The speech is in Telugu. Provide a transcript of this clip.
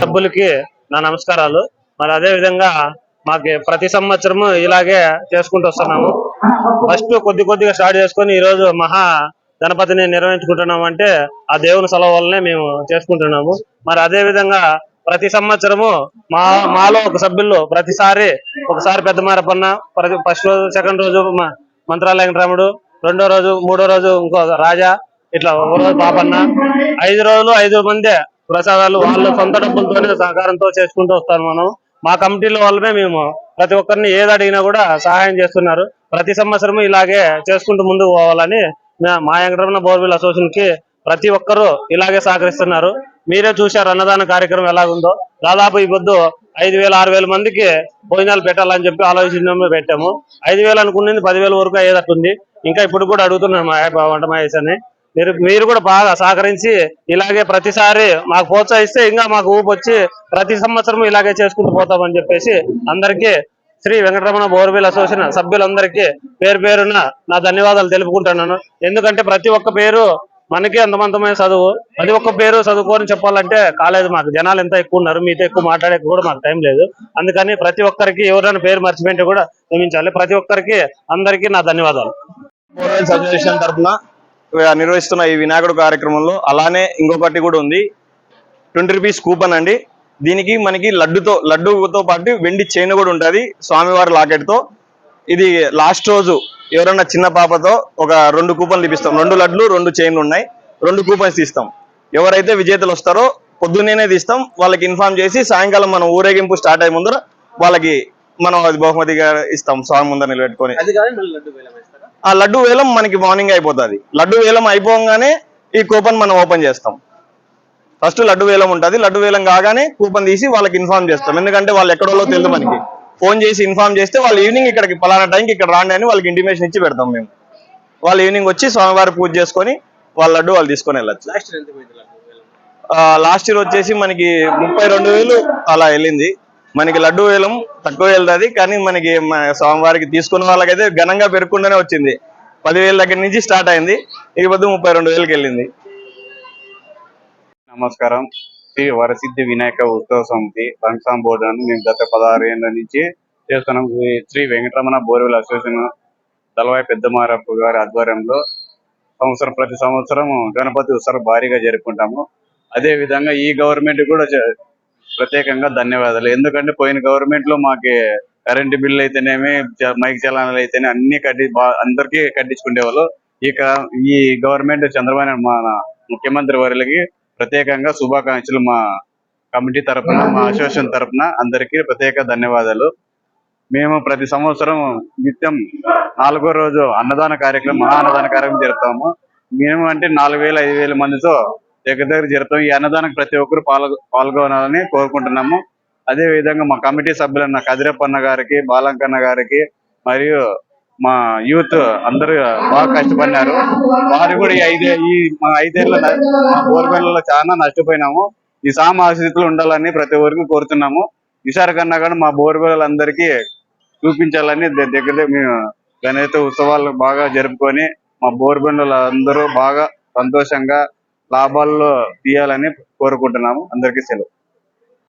సభ్యులకి నా నమస్కారాలు. మరి అదే విధంగా మాకు ప్రతి సంవత్సరము ఇలాగే చేసుకుంటూ వస్తున్నాము. ఫస్ట్ కొద్దిగా స్టార్ట్ చేసుకొని ఈ రోజు మహా గణపతిని నిర్వహించుకుంటున్నాము. అంటే ఆ దేవుని సెలవు వల్లనే మేము చేసుకుంటున్నాము. మరి అదే విధంగా ప్రతి సంవత్సరము మాలో ఒక సభ్యులు ప్రతిసారి ఒకసారి పెద్ద మారపన్న, ఫస్ట్ రోజు సెకండ్ రోజు మంత్రాలయం రాముడు, రెండో రోజు మూడో రోజు ఇంకో రాజా, ఇట్లా ఒక రోజు పాపన్న, 5 రోజులు 5 మంది ప్రసాదాలు వాళ్ళ సొంత డబ్బులతోనే సహకారంతో చేసుకుంటూ వస్తాను. మనం మా కమిటీల వల్లనే మేము ప్రతి ఒక్కరిని ఏది అడిగినా కూడా సహాయం చేస్తున్నారు. ప్రతి సంవత్సరం ఇలాగే చేసుకుంటూ ముందుకు పోవాలని మా వెంకటరమణ బోర్వెల్ అసోసియేషన్ కి ప్రతి ఒక్కరూ ఇలాగే సహకరిస్తున్నారు. మీరే చూశారు అన్నదాన కార్యక్రమం ఎలాగుందో. దాదాపు ఈ పొద్దు 5,000-6,000 మందికి భోజనాలు పెట్టాలని చెప్పి ఆలోచన పెట్టాము. 5,000 అనుకున్నది 10,000 వరకు అయ్యేటట్టుంది. ఇంకా ఇప్పుడు కూడా అడుగుతున్నాము వంట మహేష్. మీరు కూడా బాగా సహకరించి ఇలాగే ప్రతిసారి మాకు ప్రోత్సహిస్తే ఇంకా మాకు ఊపు వచ్చి ప్రతి సంవత్సరం ఇలాగే చేసుకుంటూ పోతామని చెప్పేసి అందరికీ శ్రీ వెంకటరమణ బోర్వెల్ అసోసియేషన్ సభ్యులందరికీ పేరు పేరున నా ధన్యవాదాలు తెలుపుకుంటున్నాను. ఎందుకంటే ప్రతి ఒక్క పేరు మనకి అంతమంతమైన చదువు, ప్రతి ఒక్క పేరు చదువుకోని చెప్పాలంటే కాలేదు. మాకు జనాలు ఎంత ఎక్కువ ఉన్నారు, మీతో ఎక్కువ మాట్లాడే కూడా మాకు టైం లేదు. అందుకని ప్రతి ఒక్కరికి ఎవరైనా పేరు మర్చిపోయింటే కూడా క్షమించాలి. ప్రతి ఒక్కరికి అందరికీ నా ధన్యవాదాలు. బోర్వెల్ అసోసియేషన్ తరఫున నిర్వహిస్తున్న ఈ వినాయకుడు కార్యక్రమంలో అలానే ఇంకొకటి కూడా ఉంది, 20 రూపీస్ కూపన్ అండి. దీనికి మనకి లడ్డుతో పాటు వెండి చైన్ కూడా ఉంటుంది స్వామివారి లాకెట్ తో. ఇది లాస్ట్ రోజు ఎవరన్నా చిన్న పాపతో ఒక 2 కూపన్లు ఇప్పిస్తాం. 2 లడ్లు 2 చైన్లు ఉన్నాయి. 2 కూపన్స్ తీస్తాం. ఎవరైతే విజేతలు వస్తారో పొద్దున్నే తీస్తాం. వాళ్ళకి ఇన్ఫార్మ్ చేసి సాయంకాలం మనం ఊరేగింపు స్టార్ట్ అయ్యే ముందర వాళ్ళకి మనం అది బహుమతిగా ఇస్తాం. స్వామి ముందర నిలబెట్టుకొని ఆ లడ్డు వేలం మనకి మార్నింగ్ అయిపోతుంది. లడ్డు వేలం అయిపోగానే ఈ కూపన్ మనం ఓపెన్ చేస్తాం. ఫస్ట్ లడ్డు వేలం ఉంటుంది. లడ్డు వేలం కాగానే కూపన్ తీసి వాళ్ళకి ఇన్ఫార్మ్ చేస్తాం. ఎందుకంటే వాళ్ళు ఎక్కడో తెలుసు, మనకి ఫోన్ చేసి ఇన్ఫార్మ్ చేస్తే వాళ్ళు ఈవినింగ్ ఇక్కడికి పలానా టైంకి ఇక్కడ రాండి అని వాళ్ళకి ఇంటిమేషన్ ఇచ్చి పెడతాం మేము. వాళ్ళు ఈవినింగ్ వచ్చి స్వామివారి పూజ చేసుకొని వాళ్ళ లడ్డు వాళ్ళు తీసుకొని వెళ్ళచ్చు. లాస్ట్ ఇయర్ వచ్చేసి మనకి 32,000 అలా వెళ్ళింది. మనకి లడ్డు వేలం తక్కువ వెళ్తుంది, కానీ మనకి స్వామివారికి తీసుకున్న వాళ్ళకైతే ఘనంగా పెరుగుకుండానే వచ్చింది. 10,000 దగ్గర నుంచి స్టార్ట్ అయింది. ఈ పొద్దు 32,000కి వెళ్ళింది. నమస్కారం. శ్రీ వరసిద్ధి వినాయక ఉత్సవ సమితి రంగసాం బోర్డు అని మేము గత 16 ఏళ్ల నుంచి చేస్తున్నాం. శ్రీ వెంకటరమణ బోర్వెల్ అసోసియేషన్ దళవాయి పెద్దమారప్ప గారి ఆధ్వర్యంలో ప్రతి సంవత్సరం గణపతి ఉత్సవం భారీగా జరుపుకుంటాము. అదే విధంగా ఈ గవర్నమెంట్ కూడా ప్రత్యేకంగా ధన్యవాదాలు. ఎందుకంటే పోయిన గవర్నమెంట్ లో మాకి కరెంటు బిల్లు అయితేనేమి, మైక్ చలానాలు అయితేనే అన్ని అందరికీ కట్టించుకునేవాళ్ళు. ఈ గవర్నమెంట్ చంద్రబాబు మన ముఖ్యమంత్రి వారికి ప్రత్యేకంగా శుభాకాంక్షలు. మా కమిటీ తరఫున, మా అసోసియేషన్ తరఫున అందరికీ ప్రత్యేక ధన్యవాదాలు. మేము ప్రతి సంవత్సరం నిత్యం 4వ రోజు అన్నదాన కార్యక్రమం, మహా అన్నదాన కార్యక్రమం జరుపుతాము. మేము అంటే 4,000-5,000 మందితో దగ్గర జరుపుతాం. ఈ అన్నదానం ప్రతి ఒక్కరు పాల్గొనాలని కోరుకుంటున్నాము. అదే విధంగా మా కమిటీ సభ్యులన్న కదిరప్పన్న గారికి, బాలంకన్న గారికి మరియు మా యూత్ అందరూ బాగా కష్టపడినారు. వారు కూడా మా 5 ఏళ్ళ మా బోర్వెల్లో చాలా నష్టపోయినాము. ఈ సామాజికతలు ఉండాలని ప్రతి ఒక్కరికి కోరుతున్నాము. ఈసారి కన్నా కూడా మా బోర్వెల్ అందరికీ చూపించాలని దగ్గర మేము గణేశ ఉత్సవాలు బాగా జరుపుకొని మా బోర్వెల్ అందరూ బాగా సంతోషంగా లాభాల్లో తీయాలని కోరుకుంటున్నాము. అందరికీ సెలవు.